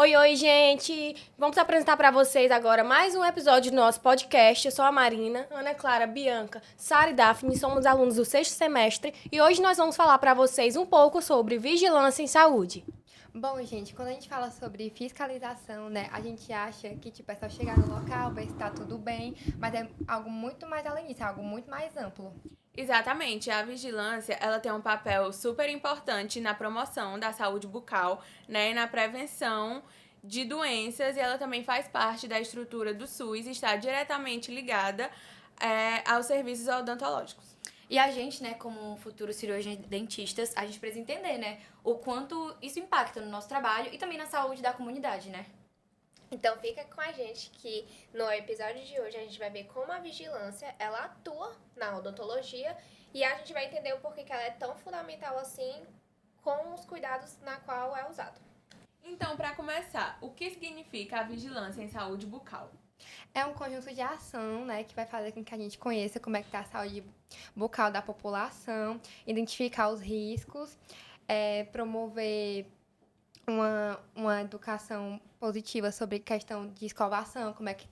Oi, gente! Vamos apresentar para vocês agora mais um episódio do nosso podcast. Eu sou a Marina, Ana Clara, Bianca, Sara e Daphne, somos alunos do sexto semestre e hoje nós vamos falar para vocês um pouco sobre vigilância em saúde. Bom, gente, quando a gente fala sobre fiscalização, né, a gente acha que, é só chegar no local, ver se tá tudo bem, mas é algo muito mais além disso, é algo muito mais amplo. Exatamente, a vigilância, ela tem um papel super importante na promoção da saúde bucal, né, e na prevenção de doenças, e ela também faz parte da estrutura do SUS e está diretamente ligada aos serviços odontológicos. E a gente, né, como futuros cirurgiões dentistas, a gente precisa entender, né, o quanto isso impacta no nosso trabalho e também na saúde da comunidade, né? Então fica com a gente que no episódio de hoje a gente vai ver como a vigilância ela atua na odontologia e a gente vai entender o porquê que ela é tão fundamental assim com os cuidados na qual é usado. Então, para começar, o que significa a vigilância em saúde bucal? É um conjunto de ação, né, que vai fazer com que a gente conheça como é que tá a saúde bucal da população, identificar os riscos, promover uma educação positiva sobre questão de escovação, como é que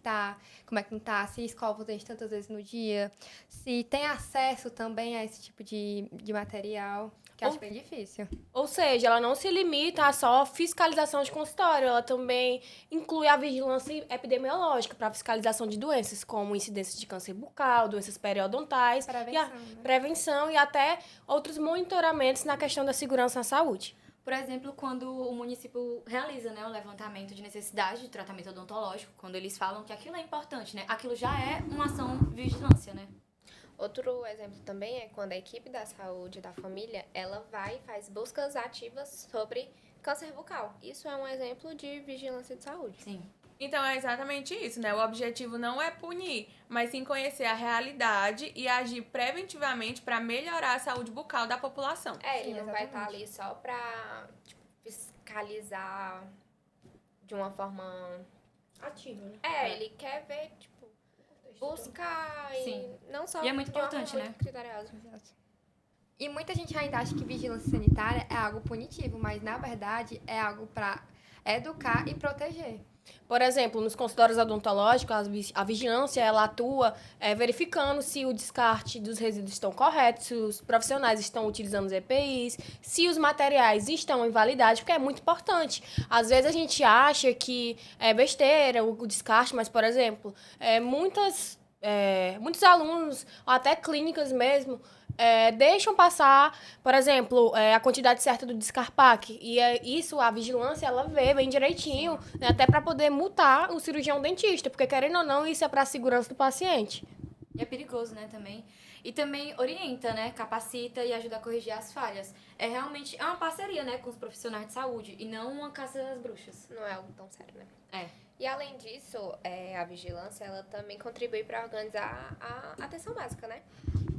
não tá, se escova os dentes tantas vezes no dia, se tem acesso também a esse tipo de material, que acho bem difícil. Ou seja, ela não se limita a só fiscalização de consultório, ela também inclui a vigilância epidemiológica para fiscalização de doenças, como incidência de câncer bucal, doenças periodontais, prevenção e até outros monitoramentos na questão da segurança na saúde. Por exemplo, quando o município realiza, né, o levantamento de necessidade de tratamento odontológico, quando eles falam que aquilo é importante, né? Aquilo já é uma ação de vigilância, né? Outro exemplo também é quando a equipe da saúde da família, ela vai e faz buscas ativas sobre câncer bucal. Isso é um exemplo de vigilância de saúde. Sim. Então, é exatamente isso, né? O objetivo não é punir, mas sim conhecer a realidade e agir preventivamente para melhorar a saúde bucal da população. Ele não vai estar ali só para fiscalizar de uma forma ativa, né? Ele quer ver, buscar e não só e é muito importante, né? Criteriosa. E muita gente ainda acha que vigilância sanitária é algo punitivo, mas na verdade é algo para educar e proteger. Por exemplo, nos consultórios odontológicos, a vigilância ela atua verificando se o descarte dos resíduos estão corretos, se os profissionais estão utilizando os EPIs, se os materiais estão em validade, porque é muito importante. Às vezes a gente acha que é besteira o descarte, mas, por exemplo, muitos alunos, ou até clínicas mesmo, deixam passar, por exemplo, a quantidade certa do Descarpac. E isso, a vigilância, ela vê bem direitinho, né, até para poder multar o cirurgião dentista, porque, querendo ou não, isso é para a segurança do paciente. E é perigoso, né, também. E também orienta, né, capacita e ajuda a corrigir as falhas. Realmente uma parceria, né, com os profissionais de saúde e não uma caça às bruxas. Não é algo tão sério, né? É. E além disso, a vigilância, ela também contribui para organizar a atenção básica, né?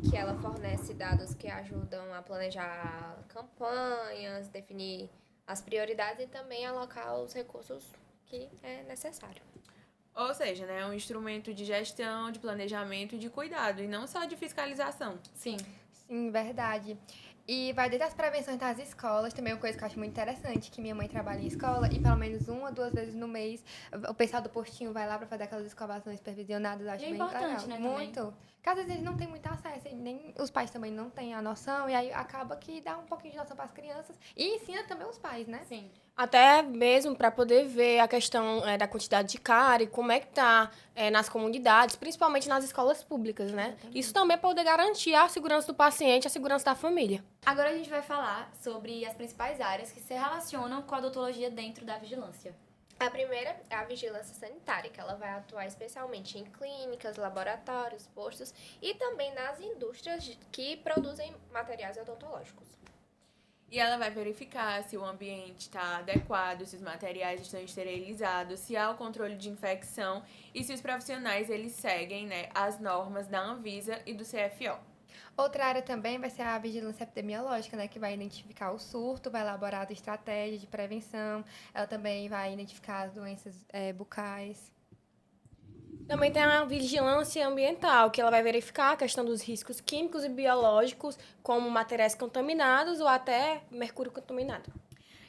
Que ela fornece dados que ajudam a planejar campanhas, definir as prioridades e também alocar os recursos que é necessário. Ou seja, né, é um instrumento de gestão, de planejamento e de cuidado, e não só de fiscalização. Sim. Sim, verdade. E vai desde as prevenções das escolas, também uma coisa que eu acho muito interessante, que minha mãe trabalha em escola e pelo menos 1 ou 2 vezes no mês o pessoal do postinho vai lá pra fazer aquelas escovações supervisionadas, eu acho bem importante, legal. né, Muito. Porque às vezes eles não têm muito acesso, e nem os pais também não têm a noção, e aí acaba que dá um pouquinho de noção para as crianças e ensina também os pais, né? Sim. Até mesmo para poder ver a questão da quantidade de cárie, como é que está nas comunidades, principalmente nas escolas públicas, né? Isso também é poder garantir a segurança do paciente, a segurança da família. Agora a gente vai falar sobre as principais áreas que se relacionam com a odontologia dentro da vigilância. A primeira é a vigilância sanitária, que ela vai atuar especialmente em clínicas, laboratórios, postos e também nas indústrias que produzem materiais odontológicos. E ela vai verificar se o ambiente está adequado, se os materiais estão esterilizados, se há o controle de infecção e se os profissionais eles seguem, né, as normas da Anvisa e do CFO. Outra área também vai ser a vigilância epidemiológica, né, que vai identificar o surto, vai elaborar a estratégia de prevenção, ela também vai identificar as doenças bucais. Também tem a vigilância ambiental, que ela vai verificar a questão dos riscos químicos e biológicos, como materiais contaminados ou até mercúrio contaminado.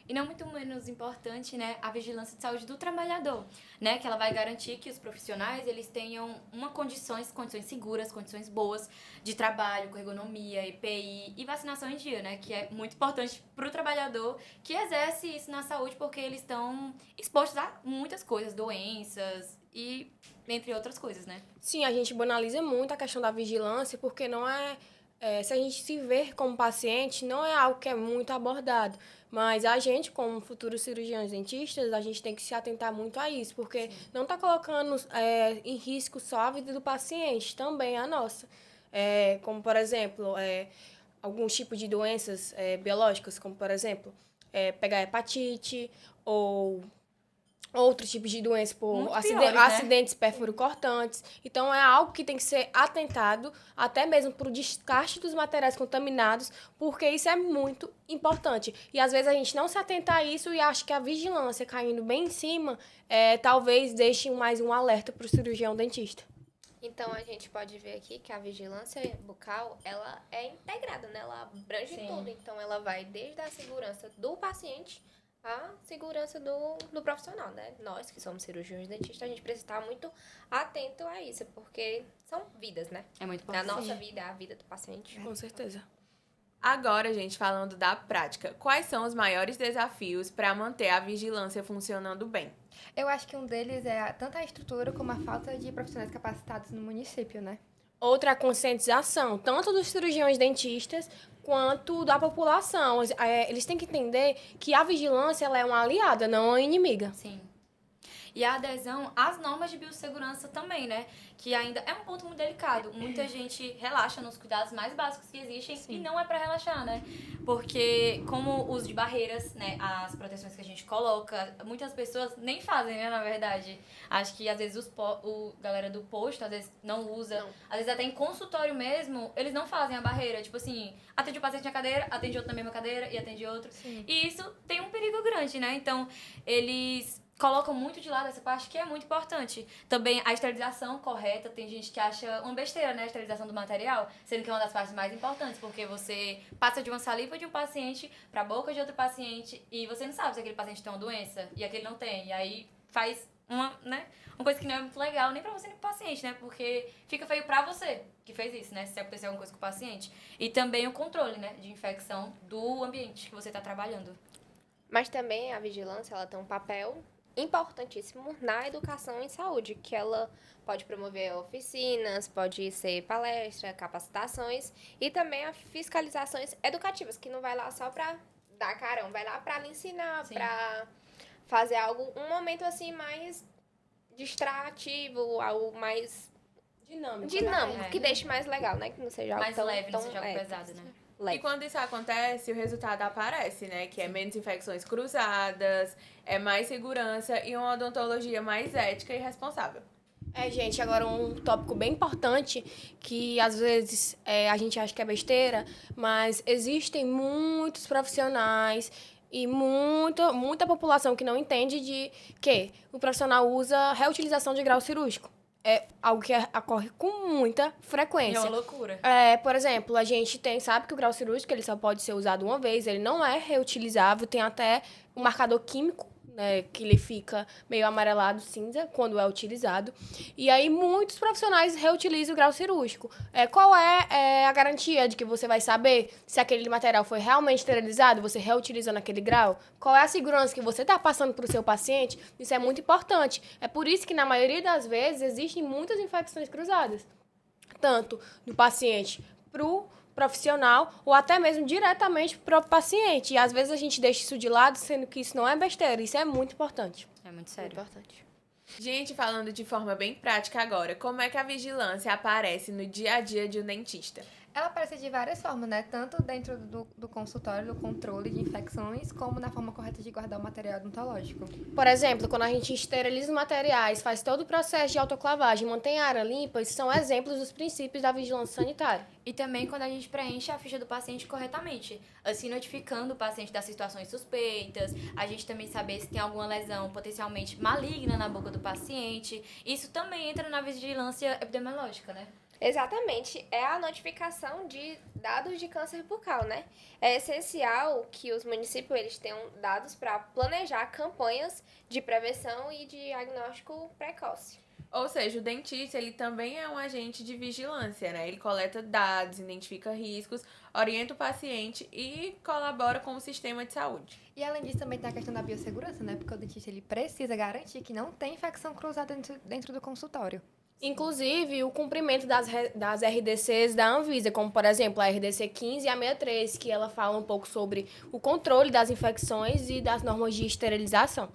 E não muito menos importante, né, a vigilância de saúde do trabalhador, né, que ela vai garantir que os profissionais, eles tenham condições seguras, condições boas de trabalho, com ergonomia, EPI e vacinação em dia, né, que é muito importante para o trabalhador que exerce isso na saúde, porque eles estão expostos a muitas coisas, doenças e entre outras coisas, né. Sim, a gente banaliza muito a questão da vigilância, porque não se a gente se ver como paciente, não é algo que é muito abordado. Mas a gente, como futuros cirurgiões dentistas, a gente tem que se atentar muito a isso, porque não está colocando em risco só a vida do paciente, também a nossa. Como, por exemplo, alguns tipos de doenças biológicas, como, por exemplo, pegar hepatite ou outros tipos de doenças por Muito piores, né? acidentes perfuro-cortantes. Então, é algo que tem que ser atentado, até mesmo para o descarte dos materiais contaminados, porque isso é muito importante. E, às vezes, a gente não se atenta a isso e acha que a vigilância caindo bem em cima, talvez deixe mais um alerta para o cirurgião dentista. Então, a gente pode ver aqui que a vigilância bucal, ela é integrada, né? Ela abrange Sim. tudo. Então, ela vai desde a segurança do paciente à segurança do profissional, né? Nós, que somos cirurgiões dentistas, a gente precisa estar muito atento a isso, porque são vidas, né? É muito A importante. nossa vida é a vida do paciente. Com certeza. Agora, gente, falando da prática, quais são os maiores desafios para manter a vigilância funcionando bem? Eu acho que um deles é tanto a estrutura como a falta de profissionais capacitados no município, né? Outra é a conscientização, tanto dos cirurgiões dentistas quanto da população. Eles têm que entender que a vigilância ela é uma aliada, não uma inimiga. Sim. E a adesão às normas de biossegurança também, né? Que ainda é um ponto muito delicado. Muita gente relaxa nos cuidados mais básicos que existem e não é pra relaxar, né? Porque como o uso de barreiras, né? As proteções que a gente coloca, muitas pessoas nem fazem, né? Na verdade. Acho que às vezes galera do posto, às vezes não usa. Não. Às vezes até em consultório mesmo, eles não fazem a barreira. Tipo assim, atende o paciente na cadeira, atende outro na mesma cadeira e atende outro. Sim. E isso tem um perigo grande, né? Então, eles colocam muito de lado essa parte que é muito importante. Também a esterilização correta, tem gente que acha uma besteira, né, a esterilização do material, sendo que é uma das partes mais importantes, porque você passa de uma saliva de um paciente pra boca de outro paciente e você não sabe se aquele paciente tem uma doença e aquele não tem. E aí faz uma coisa que não é muito legal nem pra você nem pro paciente, né, porque fica feio pra você que fez isso, né, se acontecer alguma coisa com o paciente. E também o controle, né, de infecção do ambiente que você tá trabalhando. Mas também a vigilância, ela tem um papel importantíssimo na educação em saúde, que ela pode promover oficinas, pode ser palestra, capacitações e também as fiscalizações educativas, que não vai lá só para dar carão, vai lá para lhe ensinar, para fazer um momento assim mais distrativo, algo mais Dinâmico. dinâmico, que deixe mais legal, né? Que não seja algo Mais tão, leve, não tão seja algo pesado, né? leve. E quando isso acontece, o resultado aparece, né? Que é menos infecções cruzadas, é mais segurança e uma odontologia mais ética e responsável. Gente, agora um tópico bem importante que às vezes a gente acha que é besteira, mas existem muitos profissionais e muita população que não entende de que o profissional usa reutilização de grau cirúrgico. É algo que ocorre com muita E frequência. é uma loucura. Por exemplo, a gente sabe que o grau cirúrgico ele só pode ser usado uma vez, ele não é reutilizável, tem até um marcador químico, né, que ele fica meio amarelado, cinza, quando é utilizado. E aí, muitos profissionais reutilizam o grau cirúrgico. Qual é a garantia de que você vai saber se aquele material foi realmente esterilizado, você reutilizando aquele grau? Qual é a segurança que você está passando para o seu paciente? Isso é muito importante. É por isso que, na maioria das vezes, existem muitas infecções cruzadas. Tanto do paciente para o profissional ou até mesmo diretamente para o paciente. E às vezes a gente deixa isso de lado, sendo que isso não é besteira. Isso é muito importante. É muito sério. Importante. Gente, falando de forma bem prática agora, como é que a vigilância aparece no dia a dia de um dentista? Ela aparece de várias formas, né? Tanto dentro do consultório, do controle de infecções, como na forma correta de guardar o material odontológico. Por exemplo, quando a gente esteriliza os materiais, faz todo o processo de autoclavagem, mantém a área limpa, esses são exemplos dos princípios da vigilância sanitária. E também quando a gente preenche a ficha do paciente corretamente, assim notificando o paciente das situações suspeitas, a gente também saber se tem alguma lesão potencialmente maligna na boca do paciente. Isso também entra na vigilância epidemiológica, né? Exatamente, é a notificação de dados de câncer bucal, né? É essencial que os municípios eles tenham dados para planejar campanhas de prevenção e diagnóstico precoce. Ou seja, o dentista, ele também é um agente de vigilância, né? Ele coleta dados, identifica riscos, orienta o paciente e colabora com o sistema de saúde. E além disso, também tem a questão da biossegurança, né? Porque o dentista ele precisa garantir que não tem infecção cruzada dentro do consultório. Inclusive, o cumprimento das RDCs da Anvisa, como, por exemplo, a RDC 15 e a 63, que ela fala um pouco sobre o controle das infecções e das normas de esterilização.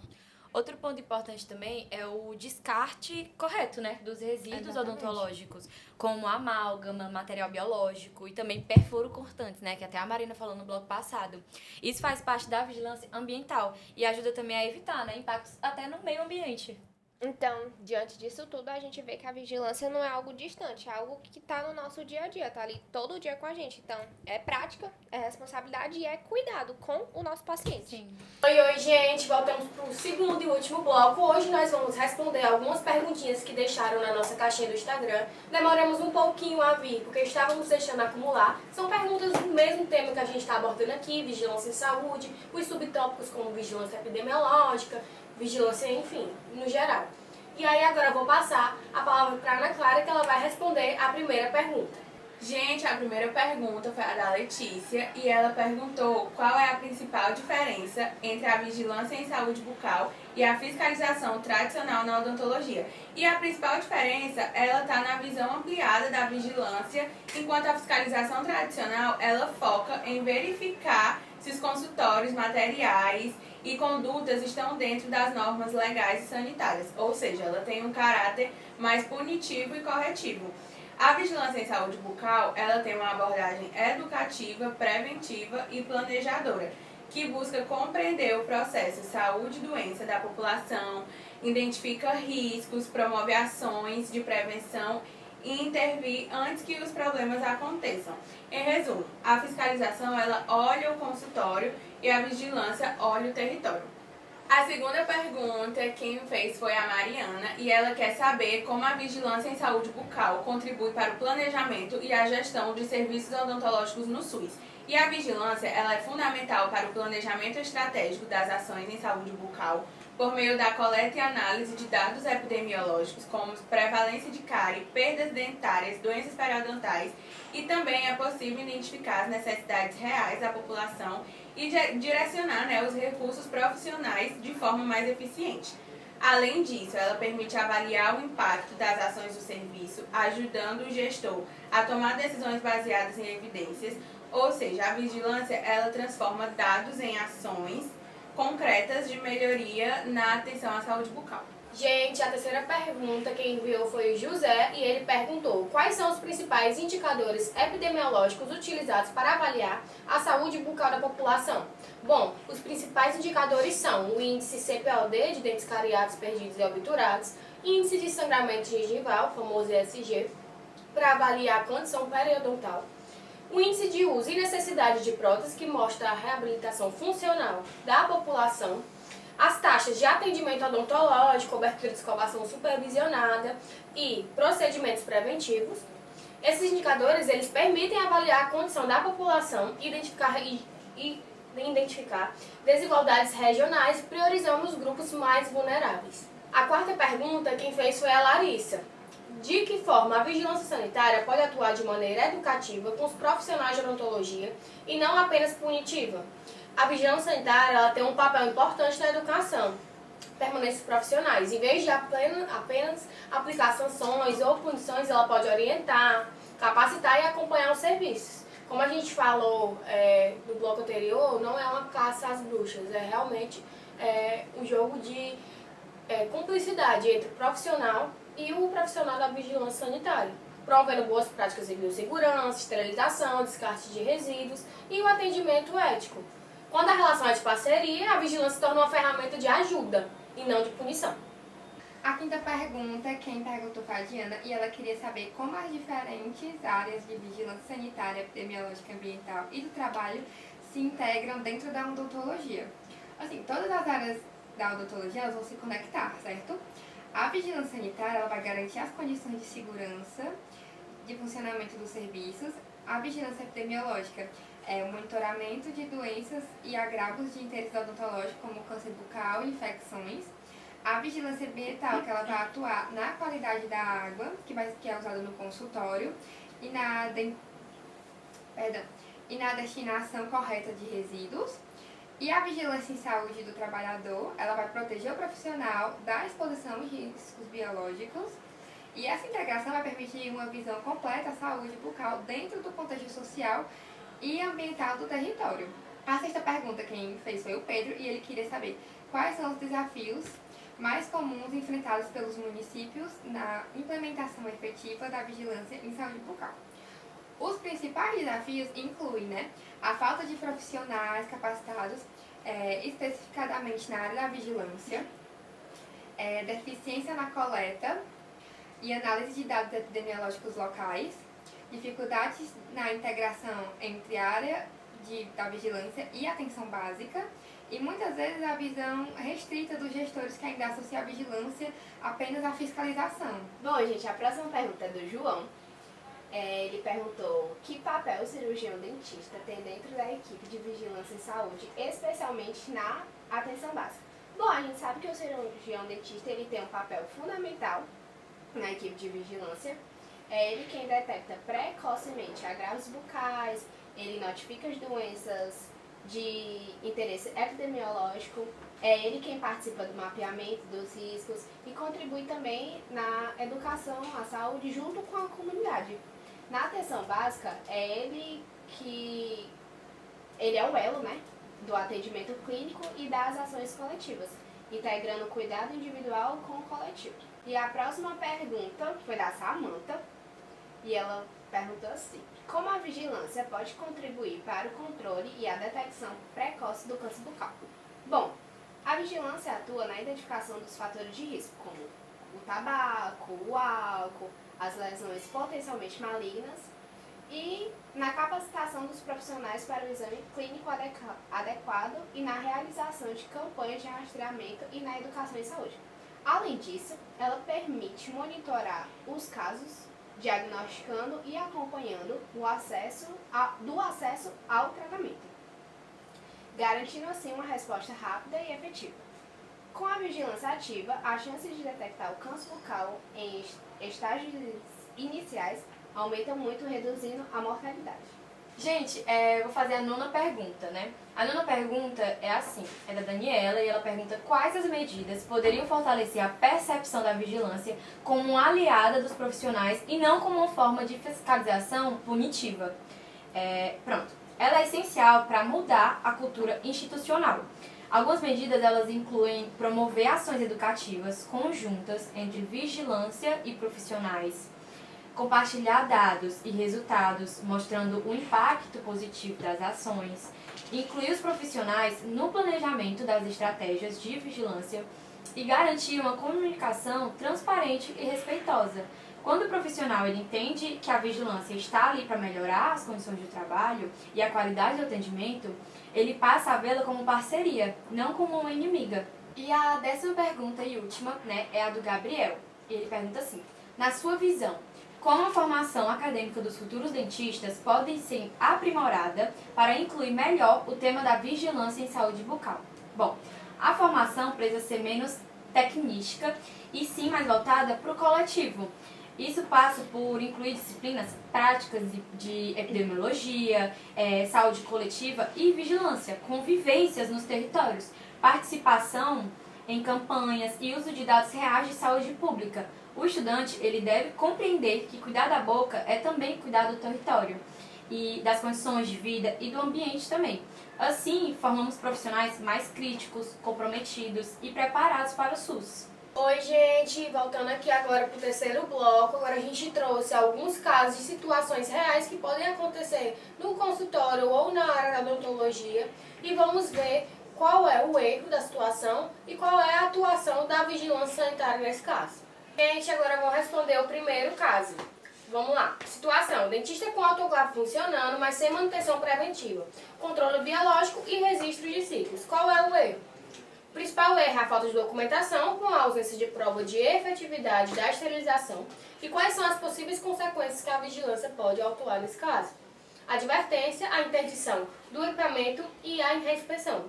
Outro ponto importante também é o descarte correto, né, dos resíduos Exatamente. odontológicos, como amálgama, material biológico e também perfuro cortantes, né, que até a Marina falou no bloco passado. Isso faz parte da vigilância ambiental e ajuda também a evitar, né, impactos até no meio ambiente. Então, diante disso tudo, a gente vê que a vigilância não é algo distante, é algo que está no nosso dia a dia, tá ali todo dia com a gente. Então, é prática, é responsabilidade e é cuidado com o nosso paciente. Sim. Oi, gente, voltamos para o segundo e último bloco. Hoje nós vamos responder algumas perguntinhas que deixaram na nossa caixinha do Instagram. Demoramos um pouquinho a vir, porque estávamos deixando acumular. São perguntas do mesmo tema que a gente está abordando aqui, vigilância em saúde, os subtópicos como vigilância epidemiológica, vigilância, enfim, no geral. E aí agora eu vou passar a palavra para Ana Clara, que ela vai responder a primeira pergunta. Gente, a primeira pergunta foi a da Letícia e ela perguntou qual é a principal diferença entre a vigilância em saúde bucal e a fiscalização tradicional na odontologia. E a principal diferença, ela está na visão ampliada da vigilância, enquanto a fiscalização tradicional, ela foca em verificar se os consultórios, materiais e condutas estão dentro das normas legais e sanitárias, ou seja, ela tem um caráter mais punitivo e corretivo. A vigilância em saúde bucal, ela tem uma abordagem educativa, preventiva e planejadora, que busca compreender o processo saúde e doença da população, identifica riscos, promove ações de prevenção e intervir antes que os problemas aconteçam. Em resumo, a fiscalização ela olha o consultório e a vigilância olha o território. A segunda pergunta quem fez foi a Mariana e ela quer saber como a vigilância em saúde bucal contribui para o planejamento e a gestão de serviços odontológicos no SUS. E a vigilância ela é fundamental para o planejamento estratégico das ações em saúde bucal por meio da coleta e análise de dados epidemiológicos como prevalência de cárie, perdas dentárias, doenças periodontais e também é possível identificar as necessidades reais da população e direcionar os recursos profissionais de forma mais eficiente. Além disso, ela permite avaliar o impacto das ações do serviço, ajudando o gestor a tomar decisões baseadas em evidências, ou seja, a vigilância ela transforma dados em ações concretas de melhoria na atenção à saúde bucal. Gente, a terceira pergunta quem enviou foi o José e ele perguntou quais são os principais indicadores epidemiológicos utilizados para avaliar a saúde bucal da população. Bom, os principais indicadores são o índice CPOD, de dentes cariados, perdidos e obturados, índice de sangramento gengival, famoso ESG, para avaliar a condição periodontal, o índice de uso e necessidade de prótese, que mostra a reabilitação funcional da população, as taxas de atendimento odontológico, cobertura de escovação supervisionada e procedimentos preventivos. Esses indicadores eles permitem avaliar a condição da população e identificar desigualdades regionais, priorizando os grupos mais vulneráveis. A quarta pergunta quem fez foi a Larissa. De que forma a vigilância sanitária pode atuar de maneira educativa com os profissionais de odontologia e não apenas punitiva? A vigilância sanitária ela tem um papel importante na educação permanência dos profissionais. Em vez de apenas aplicar sanções ou punições, ela pode orientar, capacitar e acompanhar os serviços. Como a gente falou no bloco anterior, não é uma caça às bruxas, é realmente um jogo de cumplicidade entre o profissional e o profissional da vigilância sanitária, promovendo boas práticas de biossegurança, esterilização, descarte de resíduos e o atendimento ético. Quando a relação é de parceria, a vigilância se torna uma ferramenta de ajuda e não de punição. A quinta pergunta, quem perguntou foi a Diana, e ela queria saber como as diferentes áreas de vigilância sanitária, epidemiológica, ambiental e do trabalho se integram dentro da odontologia. Assim, todas as áreas da odontologia elas vão se conectar, certo? A vigilância sanitária ela vai garantir as condições de segurança de funcionamento dos serviços. A vigilância epidemiológica é o monitoramento de doenças e agravos de interesse odontológico, como câncer bucal e infecções. A vigilância ambiental, que ela vai atuar na qualidade da água, que é usada no consultório, e na destinação correta de resíduos. E a vigilância em saúde do trabalhador, ela vai proteger o profissional da exposição a riscos biológicos. E essa integração vai permitir uma visão completa da saúde bucal dentro do contexto social e ambiental do território. A sexta pergunta quem fez foi o Pedro e ele queria saber quais são os desafios mais comuns enfrentados pelos municípios na implementação efetiva da vigilância em saúde bucal. Os principais desafios incluem a falta de profissionais capacitados especificadamente na área da vigilância, deficiência na coleta e análise de dados epidemiológicos locais, dificuldades na integração entre a área da vigilância e a atenção básica, e muitas vezes a visão restrita dos gestores que ainda associam a vigilância apenas à fiscalização. Bom, gente, a próxima pergunta é do João. Ele perguntou que papel o cirurgião dentista tem dentro da equipe de vigilância em saúde, especialmente na atenção básica. Bom, a gente sabe que o cirurgião dentista ele tem um papel fundamental na equipe de vigilância. É ele quem detecta precocemente agravos bucais, ele notifica as doenças de interesse epidemiológico, é ele quem participa do mapeamento dos riscos e contribui também na educação à saúde junto com a comunidade. Na atenção básica, ele é o elo, do atendimento clínico e das ações coletivas, integrando o cuidado individual com o coletivo. E a próxima pergunta foi da Samantha, e ela perguntou assim: como a vigilância pode contribuir para o controle e a detecção precoce do câncer bucal? Bom, a vigilância atua na identificação dos fatores de risco, como o tabaco, o álcool, as lesões potencialmente malignas e na capacitação dos profissionais para o exame clínico adequado e na realização de campanhas de rastreamento e na educação em saúde. Além disso, ela permite monitorar os casos, diagnosticando e acompanhando do acesso ao tratamento, garantindo assim uma resposta rápida e efetiva. Com a vigilância ativa, a chance de detectar o câncer bucal em estágios iniciais aumenta muito, reduzindo a mortalidade. Gente, eu vou fazer a nona pergunta, A nona pergunta é assim, é da Daniela, e ela pergunta quais as medidas poderiam fortalecer a percepção da vigilância como uma aliada dos profissionais e não como uma forma de fiscalização punitiva. Pronto, ela é essencial para mudar a cultura institucional. Algumas medidas elas incluem promover ações educativas conjuntas entre vigilância e profissionais, compartilhar dados e resultados mostrando o impacto positivo das ações, incluir os profissionais no planejamento das estratégias de vigilância e garantir uma comunicação transparente e respeitosa. Quando o profissional ele entende que a vigilância está ali para melhorar as condições de trabalho e a qualidade do atendimento, ele passa a vê-la como parceria, não como uma inimiga. E a 10ª pergunta e última, é a do Gabriel. Ele pergunta assim: na sua visão, como a formação acadêmica dos futuros dentistas pode ser aprimorada para incluir melhor o tema da vigilância em saúde bucal? Bom, a formação precisa ser menos tecnística e sim mais voltada para o coletivo. Isso passa por incluir disciplinas práticas de epidemiologia, saúde coletiva e vigilância, com vivências nos territórios, participação em campanhas e uso de dados reais de saúde pública. O estudante ele deve compreender que cuidar da boca é também cuidar do território e das condições de vida e do ambiente também. Assim, formamos profissionais mais críticos, comprometidos e preparados para o SUS. Oi, gente, voltando aqui agora para o terceiro bloco, agora a gente trouxe alguns casos de situações reais que podem acontecer no consultório ou na área da odontologia e vamos ver qual é o erro da situação e qual é a atuação da vigilância sanitária nesse caso. Gente, agora eu vou responder o primeiro caso. Vamos lá. Situação: dentista com autoclave funcionando, mas sem manutenção preventiva, controle biológico e registro de ciclos. Qual é o erro? O principal erro é a falta de documentação, com a ausência de prova de efetividade da esterilização. E quais são as possíveis consequências que a vigilância pode autuar nesse caso? A advertência, a interdição do equipamento e a reinspeção.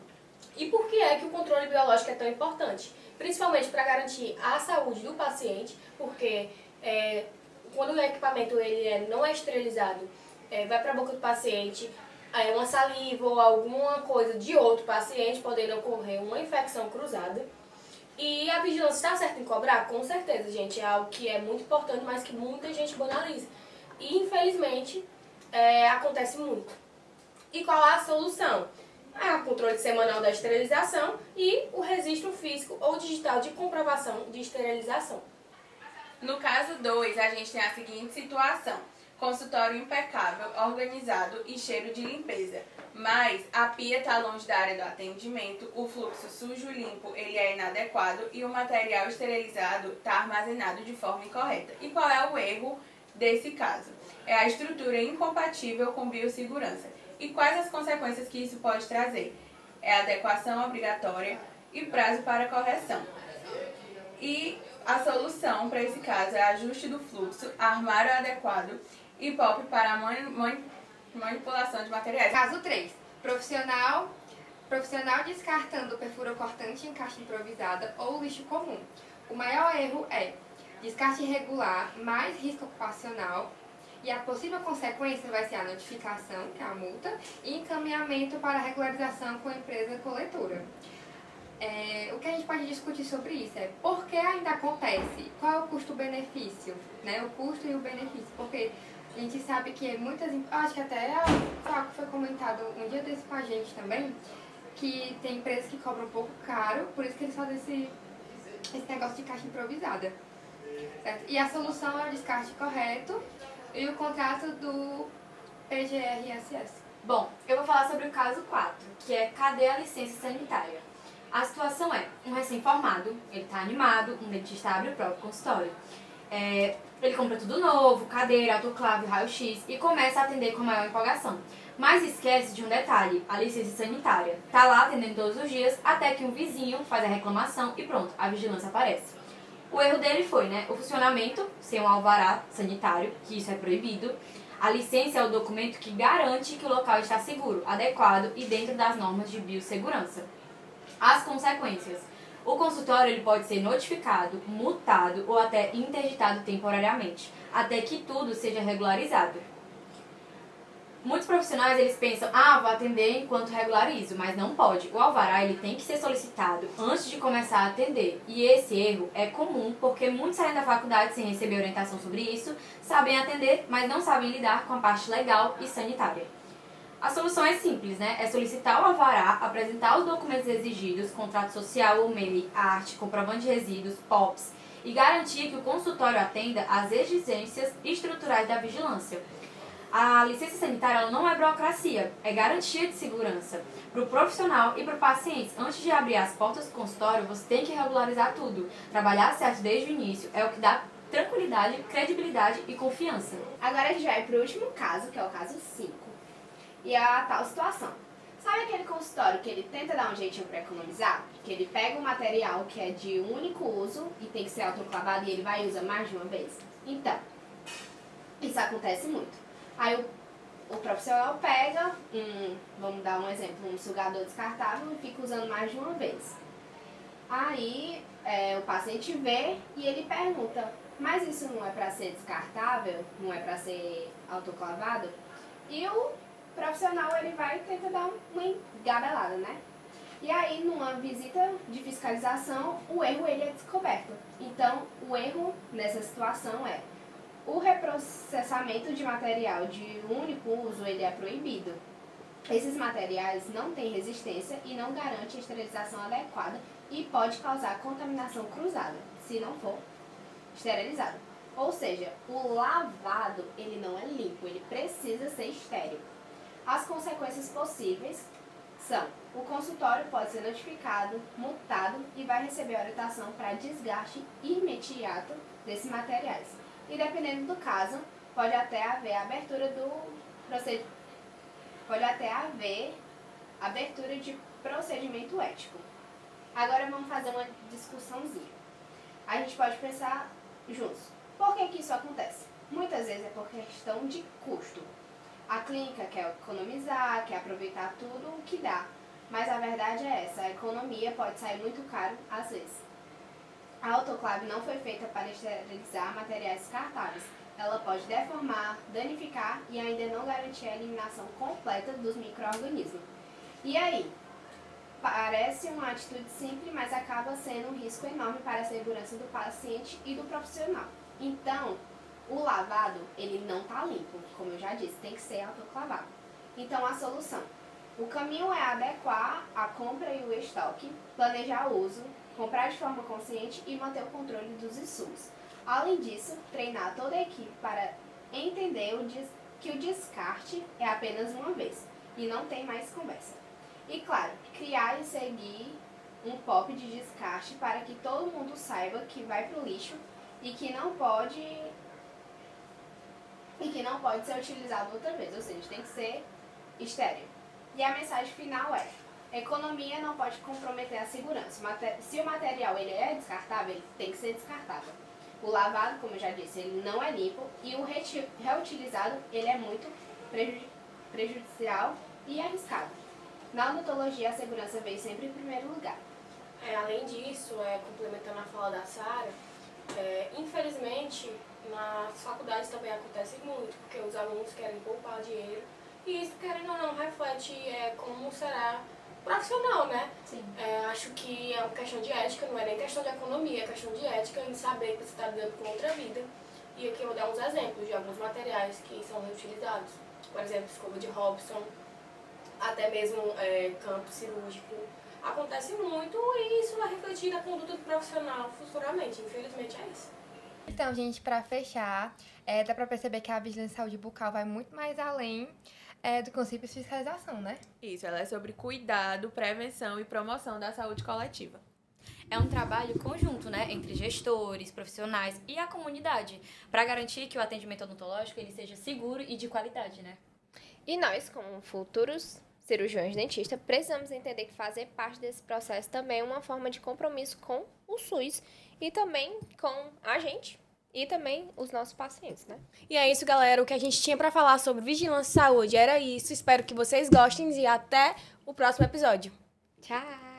E por que é que o controle biológico é tão importante? Principalmente para garantir a saúde do paciente, porque quando o equipamento não é esterilizado, vai para a boca do paciente, uma saliva ou alguma coisa de outro paciente, podendo ocorrer uma infecção cruzada. E a vigilância está certa em cobrar? Com certeza, gente. É algo que é muito importante, mas que muita gente banaliza. E, infelizmente, acontece muito. E qual é a solução? O controle semanal da esterilização e o registro físico ou digital de comprovação de esterilização. No caso 2, a gente tem a seguinte situação. Consultório impecável, organizado e cheiro de limpeza. Mas a pia está longe da área do atendimento, o fluxo sujo-limpo ele é inadequado e o material esterilizado está armazenado de forma incorreta. E qual é o erro desse caso? É a estrutura incompatível com biossegurança. E quais as consequências que isso pode trazer? É a adequação obrigatória e prazo para correção. E a solução para esse caso é ajuste do fluxo, armário adequado e POP para manipulação de materiais. Caso 3. Profissional descartando perfuracortante em caixa improvisada ou lixo comum. O maior erro é descarte irregular mais risco ocupacional e a possível consequência vai ser a notificação, que é a multa, e encaminhamento para regularização com a empresa coletora. O que a gente pode discutir sobre isso é por que ainda acontece, qual é o custo-benefício, né? O custo e o benefício, porque a gente sabe que muitas, acho que até foi comentado um dia desse com a gente também, que tem empresas que cobram um pouco caro, por isso que eles fazem esse negócio de caixa improvisada. Certo? E a solução é o descarte correto e o contrato do PGRSS. Bom, eu vou falar sobre o caso 4, que é cadê a licença sanitária? A situação é, um recém-formado, ele está animado, um dentista abre o próprio consultório. Ele compra tudo novo, cadeira, autoclave, raio-x e começa a atender com maior empolgação. Mas esquece de um detalhe, a licença sanitária. Tá lá atendendo todos os dias, até que um vizinho faz a reclamação e pronto, a vigilância aparece. O erro dele foi, o funcionamento sem um alvará sanitário, que isso é proibido. A licença é o documento que garante que o local está seguro, adequado e dentro das normas de biossegurança. As consequências. O consultório ele pode ser notificado, multado ou até interditado temporariamente, até que tudo seja regularizado. Muitos profissionais eles pensam, vou atender enquanto regularizo, mas não pode. O alvará ele tem que ser solicitado antes de começar a atender. E esse erro é comum porque muitos saem da faculdade sem receber orientação sobre isso, sabem atender, mas não sabem lidar com a parte legal e sanitária. A solução é simples, É solicitar o alvará, apresentar os documentos exigidos, contrato social ou MEI, arte, comprovante de resíduos, POPs, e garantir que o consultório atenda às exigências estruturais da vigilância. A licença sanitária ela não é burocracia, é garantia de segurança para o profissional e para o paciente. Antes de abrir as portas do consultório, você tem que regularizar tudo. Trabalhar certo desde o início é o que dá tranquilidade, credibilidade e confiança. Agora a gente vai para o último caso, que é o caso 5. E é a tal situação. Sabe aquele consultório que ele tenta dar um jeitinho para economizar? Que ele pega um material que é de único uso e tem que ser autoclavado e ele vai e usa mais de uma vez? Então, isso acontece muito. Aí o profissional pega, vamos dar um exemplo, um sugador descartável e fica usando mais de uma vez. Aí o paciente vê e ele pergunta, mas isso não é para ser descartável? Não é para ser autoclavado? E o profissional ele vai e tenta dar uma engabelada, E aí, numa visita de fiscalização, o erro ele é descoberto. Então, o erro nessa situação é o reprocessamento de material de único uso ele é proibido. Esses materiais não têm resistência e não garantem esterilização adequada e pode causar contaminação cruzada, se não for esterilizado. Ou seja, o lavado ele não é limpo, ele precisa ser estéril. As consequências possíveis são: o consultório pode ser notificado, multado e vai receber orientação para desgaste imediato desses materiais. E dependendo do caso, pode até haver abertura de procedimento ético. Agora vamos fazer uma discussãozinha. A gente pode pensar juntos. Por que isso acontece? Muitas vezes é por questão de custo. A clínica quer economizar, quer aproveitar tudo o que dá. Mas a verdade é essa, a economia pode sair muito caro às vezes. A autoclave não foi feita para esterilizar materiais descartáveis. Ela pode deformar, danificar e ainda não garantir a eliminação completa dos micro-organismos. E aí? Parece uma atitude simples, mas acaba sendo um risco enorme para a segurança do paciente e do profissional. Então, o lavado, ele não está limpo, como eu já disse, tem que ser autoclavado. Então, a solução. O caminho é adequar a compra e o estoque, planejar o uso, comprar de forma consciente e manter o controle dos insumos. Além disso, treinar toda a equipe para entender que o descarte é apenas uma vez e não tem mais conversa. E claro, criar e seguir um POP de descarte para que todo mundo saiba que vai para o lixo e que não pode ser utilizado outra vez, ou seja, tem que ser estéril. E a mensagem final é: economia não pode comprometer a segurança. Se o material ele é descartável, ele tem que ser descartável. O lavado, como eu já disse, ele não é limpo e o reutilizado ele é muito prejudicial e arriscado. Na odontologia, a segurança vem sempre em primeiro lugar. Além disso, complementando a fala da Sara, infelizmente, nas faculdades também acontece muito, porque os alunos querem poupar dinheiro e isso, querendo ou não, reflete como será profissional, né? Sim. Acho que é uma questão de ética, não é nem questão de economia, é questão de ética em saber que você está lidando com outra vida. E aqui eu vou dar uns exemplos de alguns materiais que são reutilizados. Por exemplo, escova de Robson, até mesmo campo cirúrgico. Acontece muito e isso vai refletir na conduta do profissional futuramente. Infelizmente é isso. Então, gente, para fechar, dá para perceber que a vigilância em saúde bucal vai muito mais além do que o simples fiscalização, né? Isso, ela é sobre cuidado, prevenção e promoção da saúde coletiva. É um trabalho conjunto, né, entre gestores, profissionais e a comunidade, para garantir que o atendimento odontológico ele seja seguro e de qualidade, né? E nós, como futuros cirurgiões dentistas, precisamos entender que fazer parte desse processo também é uma forma de compromisso com o SUS e também com a gente e também os nossos pacientes, né? E é isso, galera. O que a gente tinha para falar sobre vigilância e saúde era isso. Espero que vocês gostem e até o próximo episódio. Tchau!